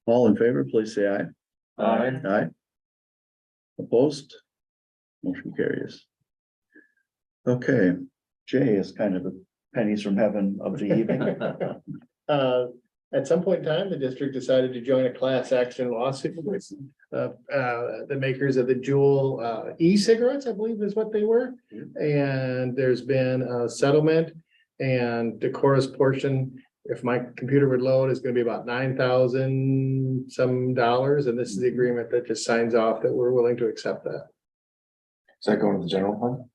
All in favor, please say aye. Aye. Aye. Opposed? Motion carries. Okay, Jay is kind of the pennies from heaven of the evening. At some point in time, the district decided to join a class action lawsuit with the makers of the Juul e-cigarettes, I believe is what they were. And there's been a settlement, and Decorah's portion, if my computer would load, is gonna be about $9,000 some dollars, and this is the agreement that just signs off that we're willing to accept that. Is that going to the general fund?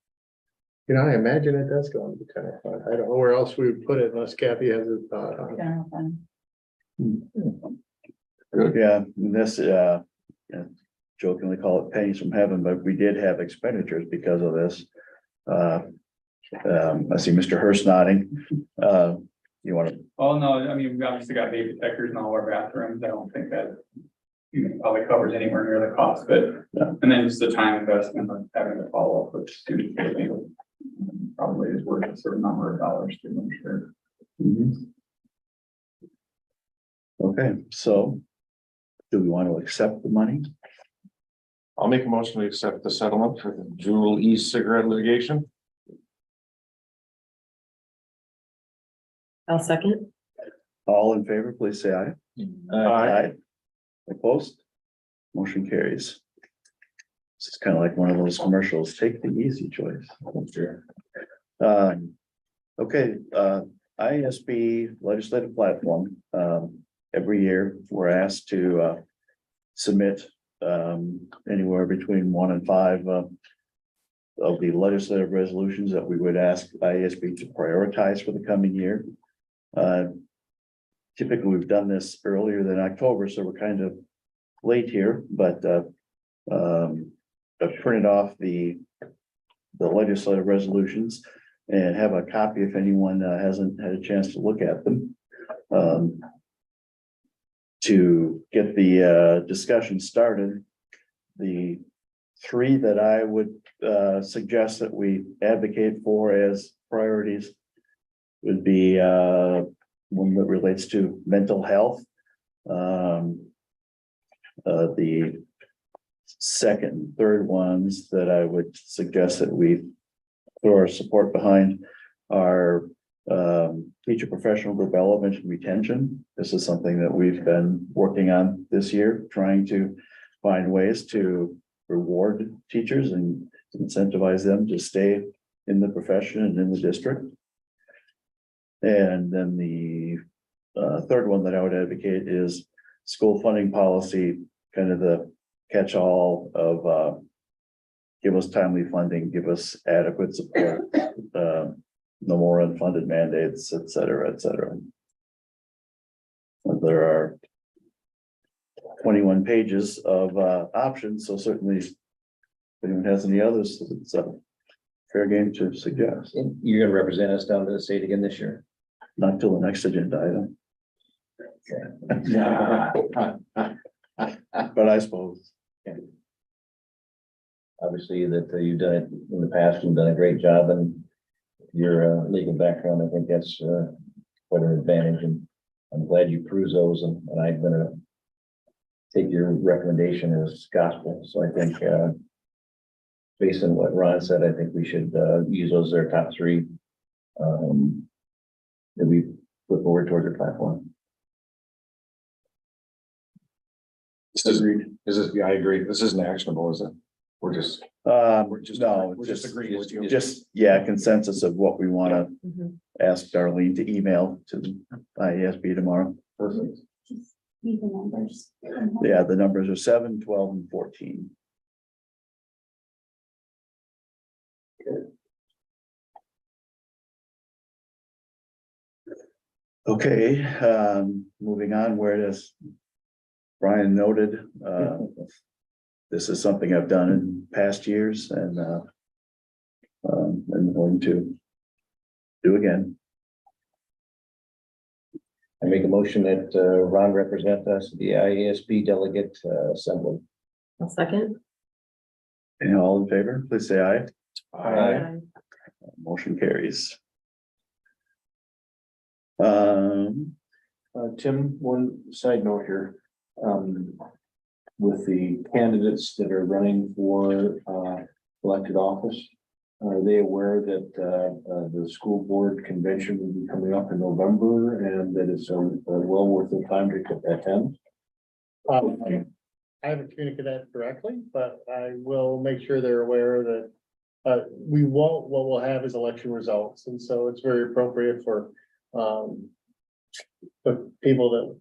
You know, I imagine it does go into the general fund. I don't know where else we would put it unless Kathy has a thought on it. General fund. Yeah, and this, jokingly call it pennies from heaven, but we did have expenditures because of this. I see Mr. Hurst nodding. You want to, Oh, no, I mean, we obviously got baby detectors in all our bathrooms. I don't think that probably covers anywhere near the cost, but, and then just the time investment of having to follow up with students. I think probably is worth a certain number of dollars to make sure. okay, so do we want to accept the money? I'll make a motion to accept the settlement for the Juul e-cigarette litigation. I'll second. All in favor, please say aye. Aye. Opposed? Motion carries. This is kind of like one of those commercials, take the easy choice. Sure. Okay, ISB legislative platform. Every year, we're asked to submit anywhere between 1 and 5 of the legislative resolutions that we would ask ISB to prioritize for the coming year. Typically, we've done this earlier than October, so we're kind of late here, but I've printed off the legislative resolutions and have a copy if anyone hasn't had a chance to look at them. To get the discussion started, the 3 that I would suggest that we advocate for as priorities would be one that relates to mental health. The second and third ones that I would suggest that we throw our support behind are teacher professional development and retention. This is something that we've been working on this year, trying to find ways to reward teachers and incentivize them to stay in the profession and in the district. And then the third one that I would advocate is school funding policy, kind of the catch-all of give us timely funding, give us adequate support, no more unfunded mandates, et cetera, et cetera. There are 21 pages of options, so certainly if anyone has any others, it's a fair game to suggest. You're gonna represent us down to the state again this year? Not till the next agenda item. But I suppose. Obviously that you've done it in the past and done a great job, and your legal background, I think that's quite an advantage, and I'm glad you peruse those, and I'm gonna take your recommendation as gospel. So I think based on what Ron said, I think we should use those as our top 3 that we put forward towards our platform. Yeah, I agree. This isn't actionable, is it? We're just No, we're just agreeing with you. just, consensus of what we want to ask Darlene to email to IESB tomorrow. Perfect. Just leave the numbers. Yeah, the numbers are 7, 12, and 14. Okay, moving on, where does Brian noted, this is something I've done in past years and I'm going to do again. I make a motion that Ron represent us at the IASB delegate assembly. I'll second. And all in favor, please say aye. Aye. Motion carries. Tim, one side note here. with the candidates that are running for, elected office, are they aware that, the school board convention will be coming up in November and that it's, well worth the time to attend? I haven't communicated that directly, but I will make sure they're aware that we won't, what we'll have is election results, and so it's very appropriate for the people that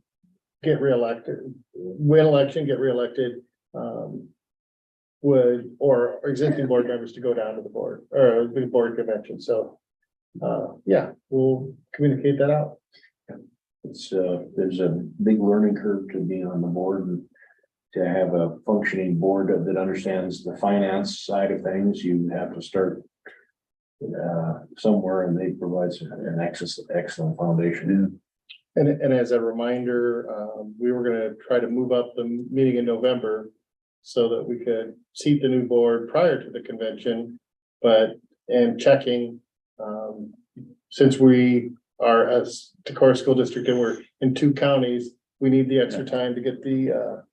get reelected, win election, get reelected, would, or existing board members to go down to the board, or the board convention, so yeah, we'll communicate that out. It's, there's a big learning curve to be on the board and to have a functioning board that understands the finance side of things. You have to start somewhere, and they provide an excellent foundation. And as a reminder, we were gonna try to move up the meeting in November so that we could seat the new board prior to the convention, and checking, since we are as Decorah School District and we're in 2 counties, we need the extra time to get the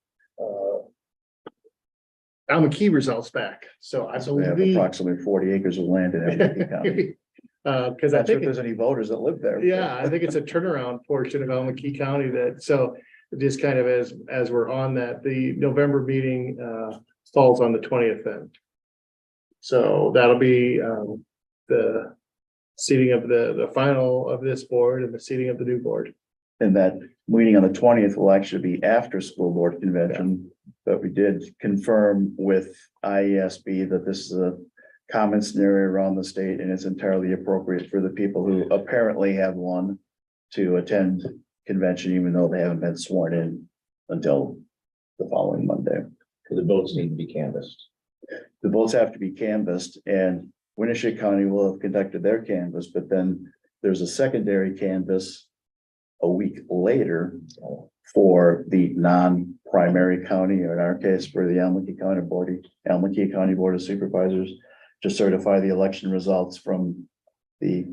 Alma Key results back. So I So we have believe, approximately 40 acres of land in Albuquerque County. because I Not sure if think, there's any voters that live there. yeah, I think it's a turnaround portion of Alma Key County that, so just kind of as we're on that, the November meeting falls on the 20th then. So that'll be the seating of the final of this board and the seating of the new board. And that meeting on the 20th will actually be after school board convention. But we did confirm with IESB that this is a common scenario around the state, and it's entirely appropriate for the people who apparently have one to attend convention, even though they haven't been sworn in until the following Monday. So the votes need to be canvassed. The votes have to be canvassed, and Winnebago County will have conducted their canvass, but then there's a secondary canvass a week later for the non-primary county, or in our case, for the Albuquerque County Board of Supervisors, to certify the election results from the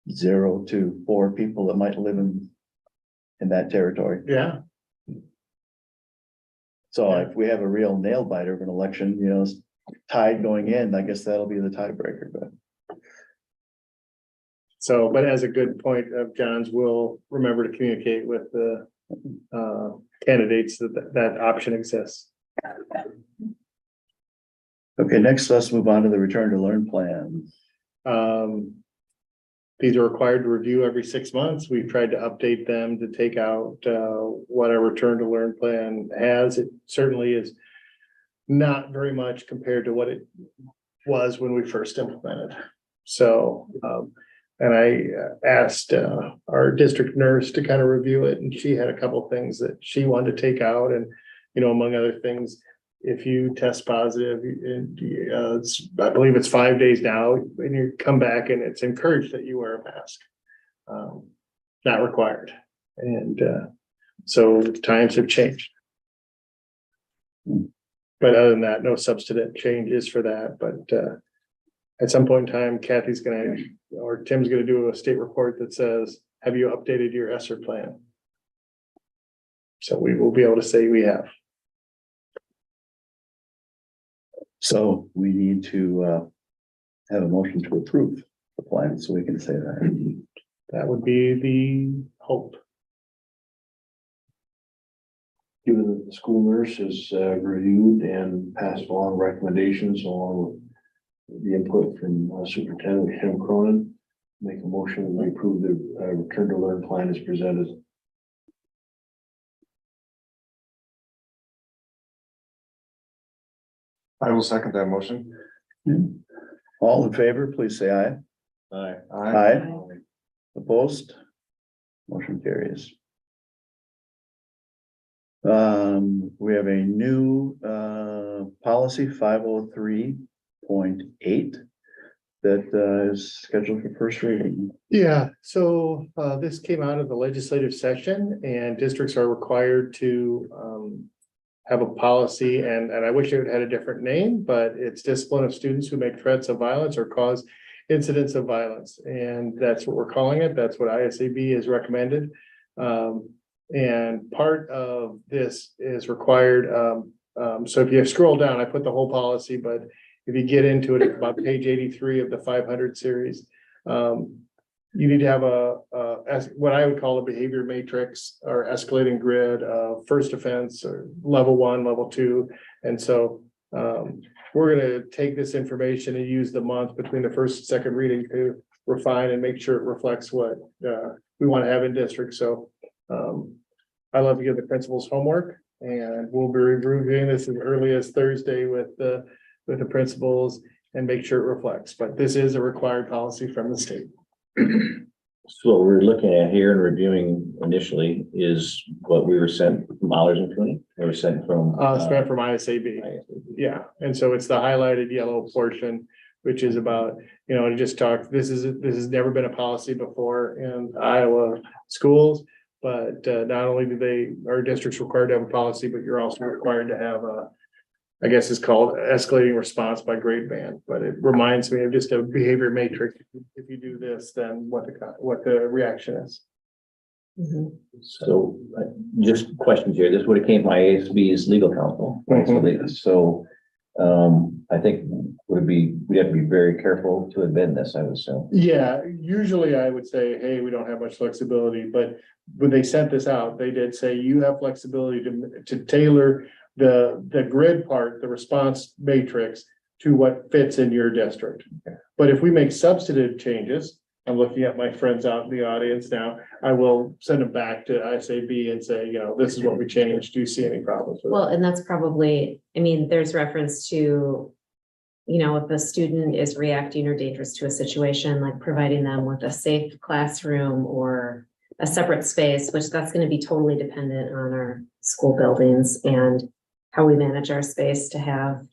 0 to 4 people that might live in that territory. Yeah, So if we have a real nail biter of an election, it's tied going in, I guess that'll be the tiebreaker, but. so, but as a good point of John's, we'll remember to communicate with the candidates that option exists. Okay, next, let's move on to the return to learn plan. These are required to review every 6 months. We've tried to update them to take out what our return to learn plan has. It certainly is not very much compared to what it was when we first implemented. So, and I asked our district nurse to kind of review it, and she had a couple of things that she wanted to take out, and among other things, if you test positive, I believe it's 5 days now, and you come back and it's encouraged that you wear a mask. Not required. And so times have changed. But other than that, no substantive changes for that. But at some point in time, Kathy's or Tim's gonna do a state report that says, have you updated your ESSER plan? So we will be able to say we have. So we need to have a motion to approve the plan, so we can say that. That would be the hope. Given that the school nurse has reviewed and passed along recommendations along with the input from Superintendent Tim Cronin, make a motion that we approve the return to learn plan as presented. I will second that motion. All in favor, please say aye. Aye. Aye. Opposed? Motion carries. We have a new policy 503.8 that is scheduled for first reading. Yeah, so this came out of the legislative session, and districts are required to have a policy, and I wish it had a different name, but it's discipline of students who make threats of violence or cause incidents of violence. And that's what we're calling it. That's what ISAB has recommended. And part of this is required, so if you scroll down, I put the whole policy, but if you get into it, it's about page 83 of the 500 series. You need to have as what I would call a behavior matrix or escalating grid of first offense or level 1, level 2. And so we're gonna take this information and use the month between the first and second reading to refine and make sure it reflects what we want to have in district. So I love to give the principals homework, and we'll be reviewing this as early as Thursday with the principals and make sure it reflects. But this is a required policy from the state. So what we're looking at here and reviewing initially is what we were sent from Allers and Cooney. They were sent from. Spent from ISAB. Yeah, and so it's the highlighted yellow portion, which is about, to just talk, this has never been a policy before in Iowa schools. But not only our districts required to have a policy, but you're also required to have I guess it's called escalating response by grade band, but it reminds me of just a behavior matrix. If you do this, then what the reaction is. So just questions here. This would have came from ISB's legal counsel. So I think we have to be very careful to amend this, I would assume. Yeah, usually I would say, hey, we don't have much flexibility, but when they sent this out, they did say you have flexibility to tailor the grid part, the response matrix to what fits in your district. Okay. But if we make substantive changes, I'm looking at my friends out in the audience now, I will send them back to ISAB and say, this is what we changed. Do you see any problems with it? Well, and that's probably, there's reference to, if a student is reacting or dangerous to a situation, like providing them with a safe classroom or a separate space, which that's going to be totally dependent on our school buildings and how we manage our space to have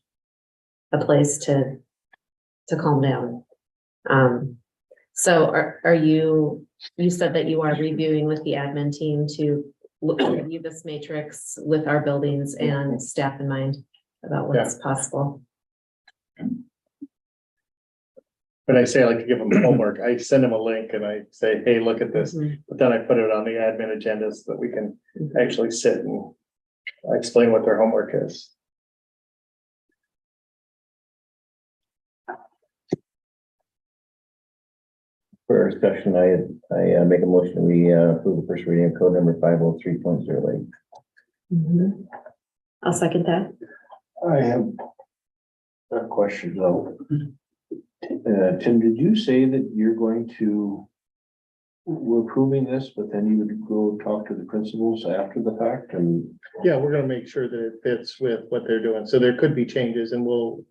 a place to calm down. So are you said that you are reviewing with the admin team to review this matrix with our buildings and staff in mind about what's possible. When I say I like to give them homework, I send them a link and I say, hey, look at this. But then I put it on the admin agenda so that we can actually sit and explain what their homework is. For our discussion, I make a motion, we approve the first reading of code number 503.08. I'll second that. I have a question though. Tim, did you say that we're approving this, but then you would go talk to the principals after the fact and? Yeah, we're gonna make sure that it fits with what they're doing. So there could be changes and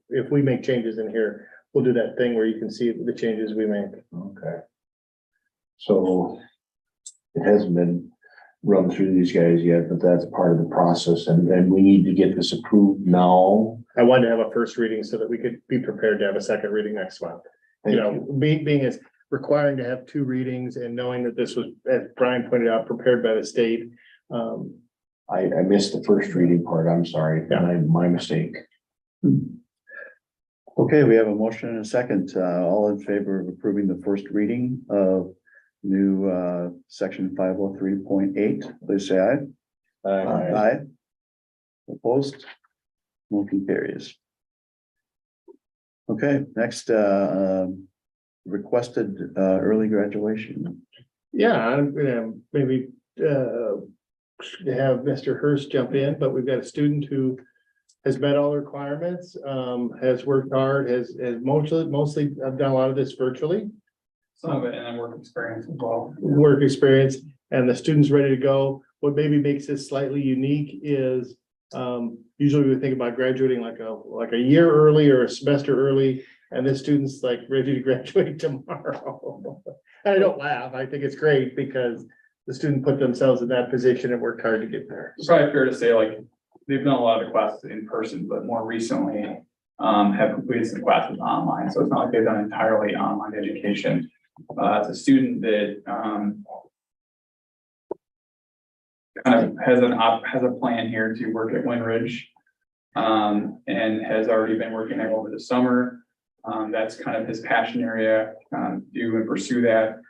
if we make changes in here, we'll do that thing where you can see the changes we make. Okay. So it hasn't been run through these guys yet, but that's part of the process and then we need to get this approved now. I wanted to have a first reading so that we could be prepared to have a second reading next month. Being as requiring to have 2 readings and knowing that this was, as Brian pointed out, prepared by the state. I missed the first reading part. I'm sorry. Yeah. My mistake. Okay, we have a motion and a second. All in favor of approving the first reading of new section 503.8, please say aye. Aye. Opposed? Motion carries. Okay, next, requested early graduation. Yeah, I'm gonna maybe have Mr. Hurst jump in, but we've got a student who has met all the requirements, has worked hard, has mostly I've done a lot of this virtually. Some of it, and then work experience as well. Work experience, and the student's ready to go. What maybe makes this slightly unique is usually we think about graduating like a year early or a semester early, and this student's like ready to graduate tomorrow. And I don't laugh. I think it's great because the student put themselves in that position and worked hard to get there. It's probably fair to say, like, they've done a lot of the classes in person, but more recently have completed some classes online. So it's not like they've done entirely online education. It's a student that kind of has a plan here to work at Winridge and has already been working there over the summer. That's kind of his passion area, do and pursue that.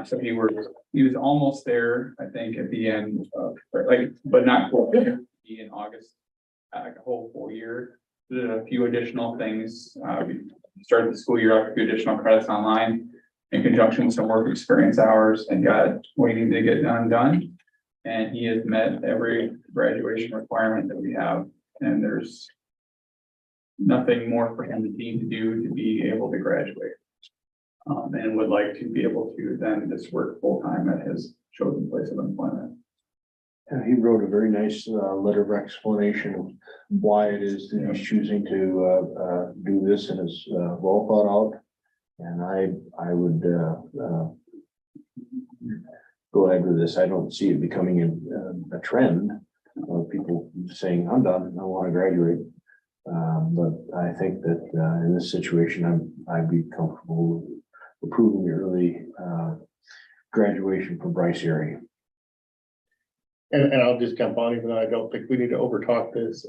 So he was almost there, I think, at the end of, like, but not full, be in August, like a whole full year. Did a few additional things. We started the school year off with a few additional credits online in conjunction with some work experience hours and got waiting to get done. And he has met every graduation requirement that we have, and there's nothing more for him to need to do to be able to graduate. And would like to be able to then just work full-time at his chosen place of employment. And he wrote a very nice letter of explanation of why it is that he's choosing to do this, and is well thought out. And I would go ahead with this. I don't see it becoming a trend of people saying, I'm done, I want to graduate. But I think that in this situation, I'd be comfortable approving the early graduation for Bryce Area. And I'll just jump on, even though I don't think we need to overtalk this.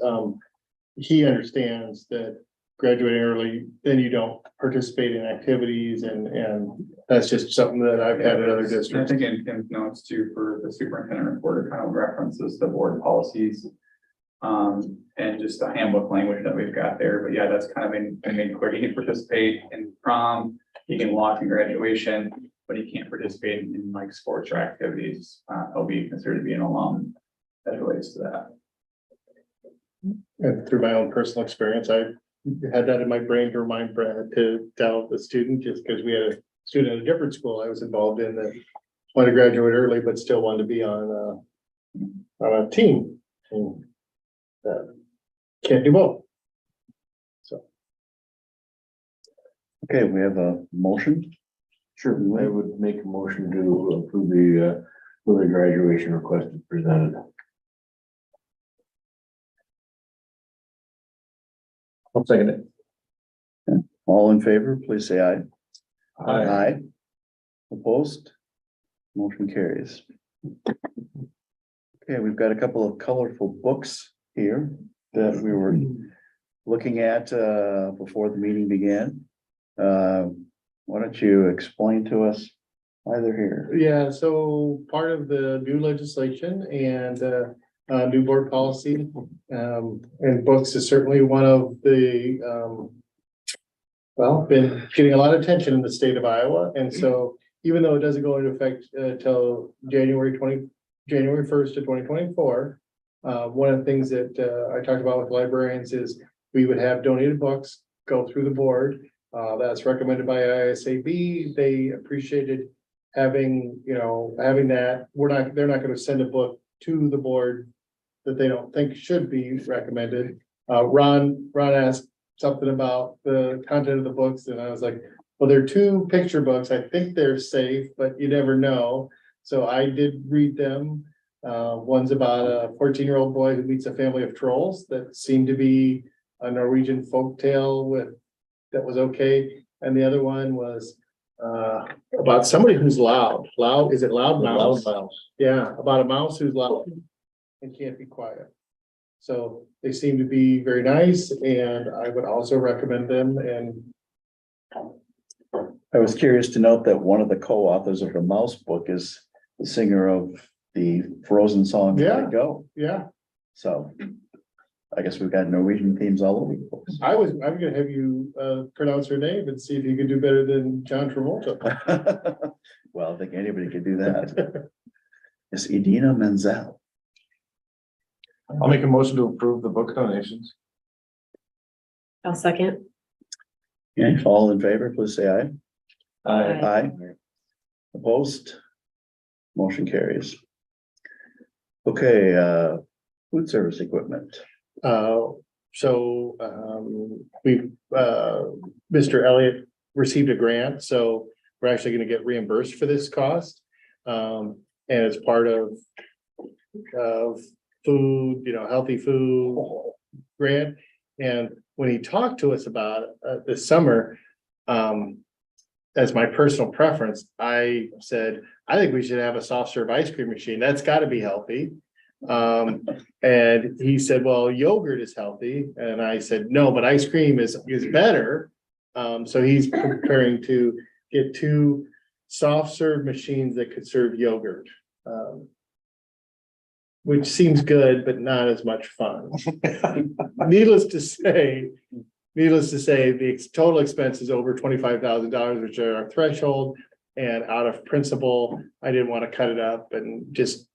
He understands that graduating early, then you don't participate in activities, and that's just something that I've had at other I districts. think in Tim's notes too, for the superintendent report, it kind of references the board policies. And just the handbook language that we've got there, but yeah, that's kind of been made clear. He can participate in prom, he can walk in graduation, but he can't participate in like sports or activities. He'll be considered to be an alum as relates to that. And through my own personal experience, I had that in my brain to remind Brad to tell the student, just because we had a student at a different school I was involved in that wanted to graduate early, but still wanted to be on a team. And, can't do both. So. Okay, we have a motion. Sure, I would make a motion to approve the early graduation request as presented. I'll second it. All in favor, please say aye. Aye. Aye. Opposed? Motion carries. Okay, we've got a couple of colorful books here that we were looking at before the meeting began. Why don't you explain to us why they're here? Yeah, so part of the new legislation and new board policy, and books is certainly one of the been getting a lot of attention in the state of Iowa. And so even though it doesn't go into effect till January 1st of 2024, one of the things that I talked about with librarians is we would have donated books go through the board. That's recommended by ISAB. They appreciated having that. They're not going to send a book to the board that they don't think should be recommended. Ron asked something about the content of the books, and I was like, well, they're 2 picture books. I think they're safe, but you never know. So I did read them. One's about a 14-year-old boy who meets a family of trolls that seemed to be a Norwegian folktale that was okay. And the other one was about somebody who's loud. Is it loud mouse? Loud mouse. Yeah, about a mouse who's loud and can't be quiet. So they seem to be very nice, and I would also recommend them. And I was curious to note that one of the co-authors of the Mouse book is the singer of the Frozen song Let Yeah. It Go. yeah, So I guess we've got Norwegian themes all over the books. I'm gonna have you pronounce her name and see if you can do better than John Travolta. Well, I think anybody could do that. It's Idina Menzel. I'll make a motion to approve the book donations. I'll second. Okay, all in favor, please say aye. Aye. Aye. Opposed? Motion carries. Okay, food service equipment. Mr. Elliott received a grant, so we're actually gonna get reimbursed for this cost. And it's part of food, healthy food grant. And when he talked to us about it this summer, as my personal preference, I said, I think we should have a soft serve ice cream machine. That's gotta be healthy. And he said, well, yogurt is healthy. And I said, no, but ice cream is better. So he's preparing to get 2 soft serve machines that could serve yogurt. Which seems good, but not as much fun. Needless to say, the total expense is over $25,000, which are our threshold. And out of principle, I didn't want to cut it up and just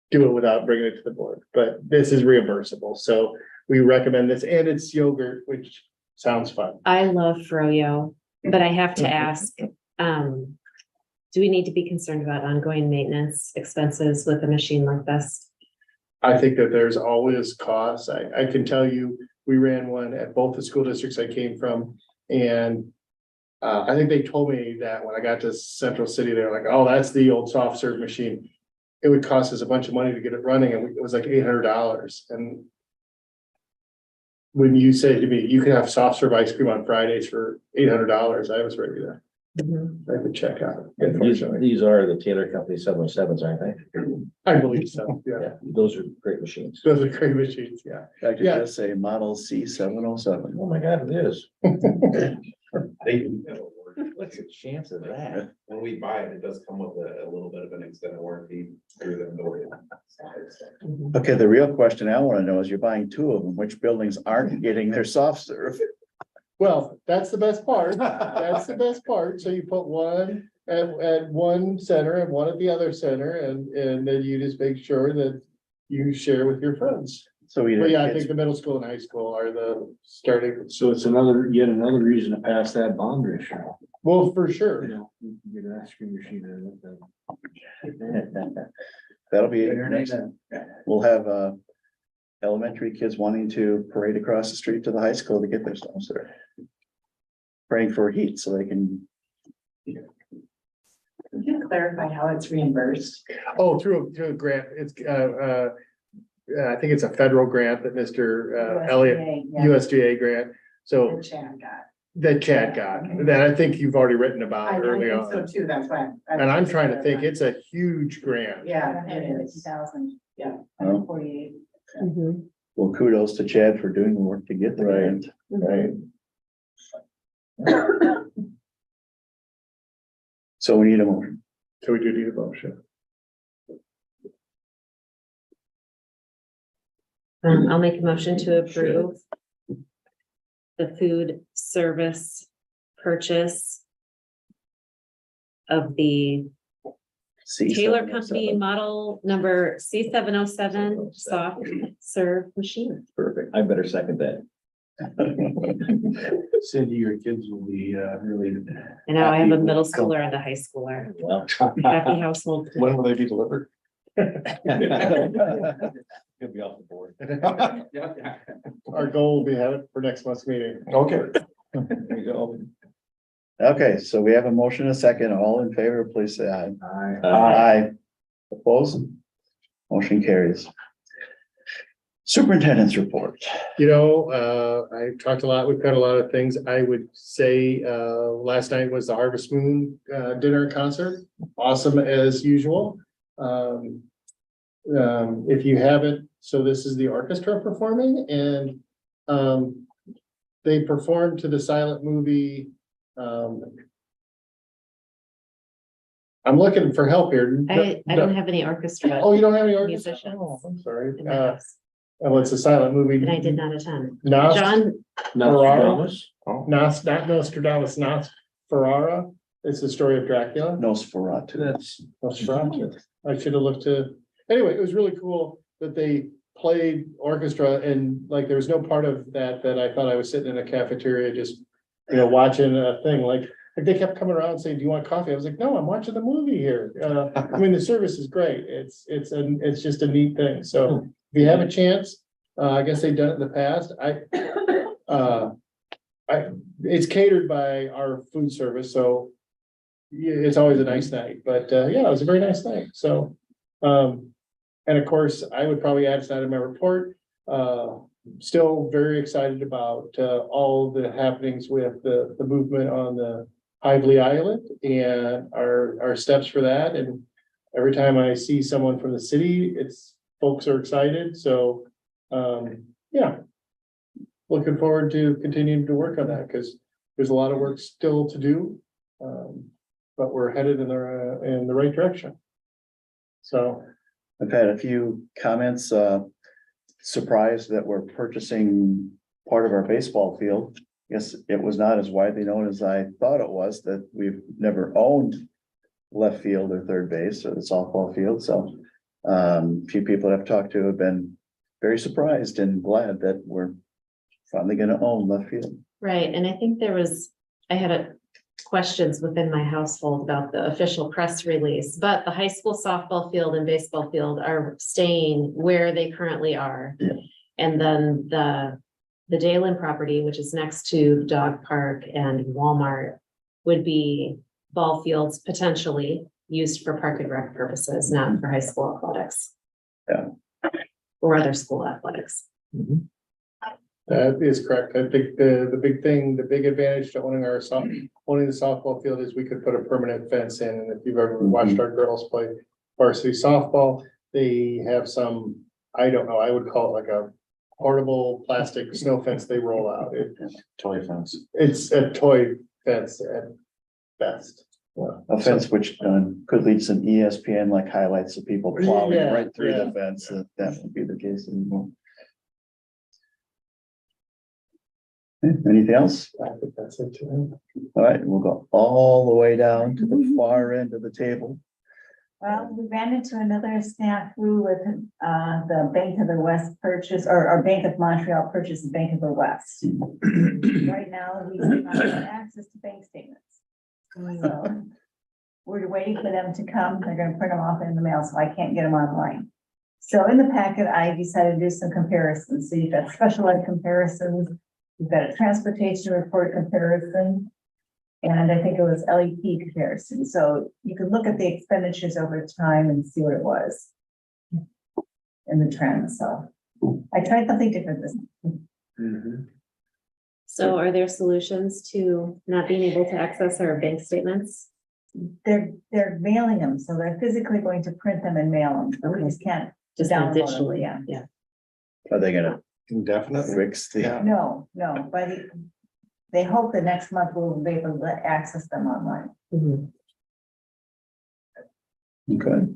do it without bringing it to the board. But this is reimbursable, so we recommend this, and it's yogurt, which sounds fun. I love froyo, but I have to ask, do we need to be concerned about ongoing maintenance expenses with a machine like this? I think that there's always costs. I can tell you, we ran one at both the school districts I came from, and I think they told me that when I got to Central City, they're like, oh, that's the old soft serve machine. It would cost us a bunch of money to get it running, and it was like $800. And when you say to me, you can have soft serve ice cream on Fridays for $800, I was ready to, I could check out. Unfortunately, These are the Taylor Company 707s, aren't they? I believe so. Yeah, Yeah, those are great machines. those are great machines. Yeah. I could Yeah. just say model C707. Oh my God, it is. What's the chance of that? When we buy it, it does come with a little bit of an extended warranty through the door. Okay, the real question I want to know is you're buying two of them, which buildings aren't getting their soft serve? Well, that's the best part. That's the best part. So you put one at one center and one at the other center, and then you just make sure that you share with your friends. So we. But yeah, I think the middle school and high school are the starting, So it's yet another reason to pass that bond ratio. well, for sure. You know, you can get an ice cream machine out of That'll be it next. We'll have elementary kids wanting to parade across the street to the high school to get their soft serve. Praying for heat so they can. Could you clarify how it's reimbursed? Oh, through a grant. It's I think it's a federal grant that Mr. Elliott, USDA grant. So that Chad got, that I think you've already written I about early think so on. too, that's why. And I'm trying to think, it's a huge grant. Yeah, it is. 150,000, yeah, Oh. 48. Well, kudos to Chad for doing the work to get the grant. Right. So we need a motion. So we do need a motion. I'll make a motion to approve the food service purchase of the Taylor Company model number C707 soft serve machine. Perfect. I better second that. Cindy, your kids will be really. And now I have a middle schooler and a high schooler. Well. Happy household. When will they be delivered? He'll be off the board. Our goal will be have it for next month's meeting. Okay. There you go. Okay, so we have a motion, a second. All in favor, please say aye. Aye. Aye. Opposed? Motion carries. Superintendent's report. You know, I talked a lot, we've got a lot of things. I would say, last night was the Harvest Moon, dinner and concert. Awesome as usual. If you haven't, so this is the orchestra performing, and, they performed to the silent movie. I'm looking for help here. I don't have any orchestra. Oh, you don't have any orchestra? Musicians. Oh, I'm sorry. in my house, Oh, it's a silent movie. and I did not attend. Nos, John, Nostradamus? not Nostradamus, Ferrara. It's the story of Dracula. Nosferatu. That's. Nosferatu. I should have looked to, anyway, it was really cool that they played orchestra, and like, there was no part of that I thought I was sitting in a cafeteria just, you know, watching a thing, like they kept coming around saying, do you want coffee? I was like, no, I'm watching the movie here. I mean, the service is great. It's just a neat thing. So if you have a chance, I guess they've done it in the past. It's catered by our food service, so yeah, it's always a nice night, but, yeah, it was a very nice night. So, and of course, I would probably add to that in my report, still very excited about, all the happenings with the movement on the Hively Island and our steps for that. And every time I see someone from the city, folks are excited. So, yeah, looking forward to continuing to work on that, because there's a lot of work still to do. but we're headed in the right direction. So, I've had a few comments, surprised that we're purchasing part of our baseball field. Guess it was not as widely known as I thought it was, that we've never owned left field or third base or the softball field, so. Few people I've talked to have been very surprised and glad that we're finally gonna own left field. Right, and I think I had questions within my household about the official press release, but the high school softball field and baseball field are staying where they currently are. Yeah. And then the Dalen property, which is next to the dog park and Walmart, would be ball fields potentially used for park and rec purposes, not for high school athletics. Yeah. Or other school athletics. that is correct. I think the big thing, the big advantage to owning owning the softball field is we could put a permanent fence in. And if you've ever watched our girls play varsity softball, they have some, I don't know, I would call it like a portable plastic snow fence they roll out. Toy fence. It's a toy fence at best. A fence which could lead some ESPN like highlights of people plowing Yeah, right through yeah. the fence. That won't be the case anymore. Anything else? I think that's it too. All right, we'll go all the way down to the far end of the table. Well, we ran into another snafu with the Bank of the West purchase, or Bank of Montreal purchase of Bank of the West. Right now, we do not have access to bank statements. So we're waiting for them to come. They're gonna print them off in the mail, so I can't get them online. So in the packet, I decided to do some comparisons. So you've got special ed comparisons, you've got a transportation report comparison, and I think it was LEP comparison. So you can look at the expenditures over time and see what it was in the trend. So I tried something different this time. So are there solutions to not being able to access our bank statements? They're mailing them, so they're physically going to print them and mail them. We just can't Just download them, digitally, yeah. yeah. Are they gonna Indefinitely. fix the? No, they hope the next month we'll be able to access them online. Mhm. Okay.